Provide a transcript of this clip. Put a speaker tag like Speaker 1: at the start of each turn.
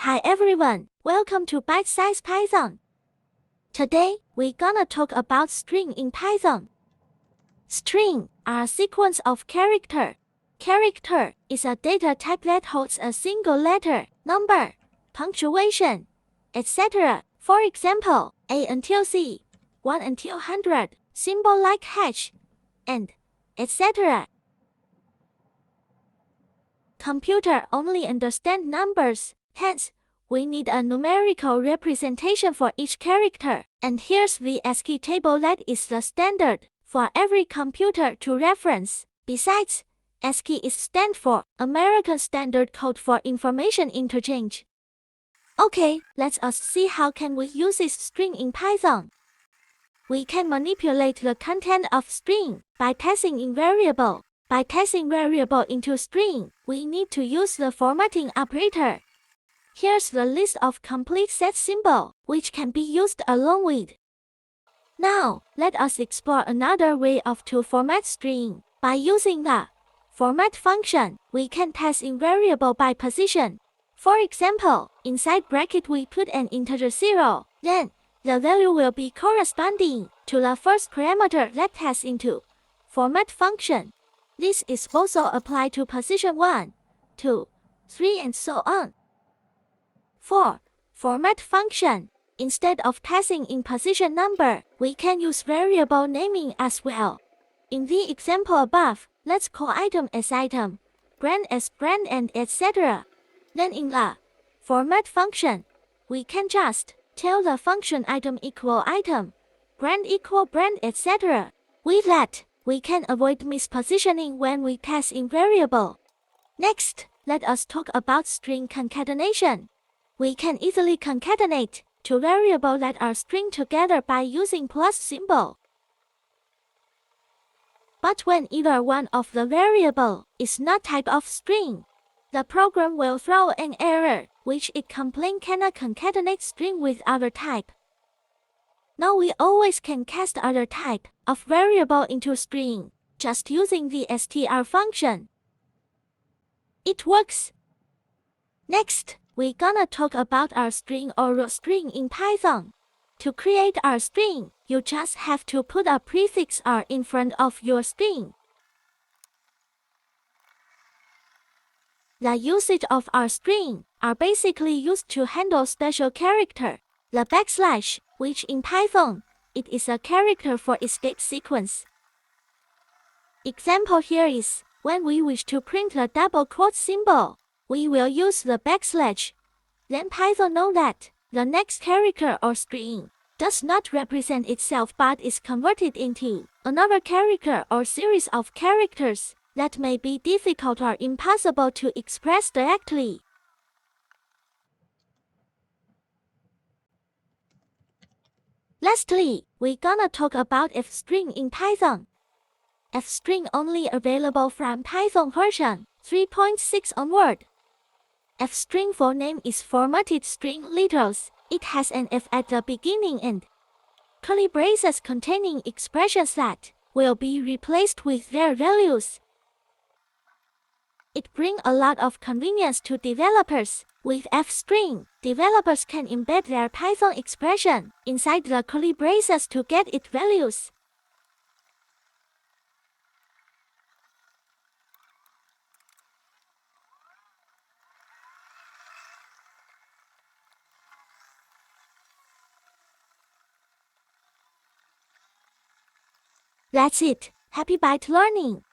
Speaker 1: Hi everyone, welcome to Byte-size Python. Today, we're gonna talk about string in Python. String are a sequence of character. Character is a data type that holds a single letter, number, punctuation, etc. For example, A until Z, 1 until 100, symbol like hash, and etc. Computer only understand numbers, hence, we need a numerical representation for each character, and here's the ASCII table that is the standard for every computer to reference. Besides, ASCII is stand for American Standard Code for Information Interchange. Okay, let us see how can we use this string in Python. We can manipulate the content of string by passing in variable. By passing variable into string, we need to use the formatting operator. Here's the list of complete set symbol, which can be used along with. Now, let us explore another way to format string. By using the format function, we can pass in variable by position. For example, inside bracket we put an integer 0, then the value will be corresponding to the first parameter that passes into format function. This is also applied to position 1, 2, 3 and so on. For format function, instead of passing in position number, we can use variable naming as well. In the example above, let's call item as item, brand as brand and etc. Then in the format function, we can just tell the function item equal item, brand equal brand etc. With that, we can avoid mispositioning when we pass in variable. Next, let us talk about string concatenation. We can easily concatenate two variables that are string together by using plus symbol. But when either one of the variable is not type of string, the program will throw an error, which it complains cannot concatenate string with other type. Now we always can cast other type of variable into string, just using the str function. It works. Next, we're gonna talk about our string or root string in Python. To create our string, you just have to put a prefix R in front of your string. The usage of our string are basically used to handle special character. The backslash, which in Python, it is a character for escape sequence. Example here is, when we wish to print the double quote symbol, we will use the backslash. Then Python knows that the next character or string does not represent itself but is converted into another character or series of characters that may be difficult or impossible to express directly. Lastly, we're gonna talk about fstring in Python. Fstring only available from Python version 3.6 onward. Fstring full name is formatted string literals. It has an F at the beginning and curly braces containing expressions that will be replaced with their values. It brings a lot of convenience to developers. With fstring, developers can embed their Python expression inside the curly braces to get its values. That's it. Happy byte learning!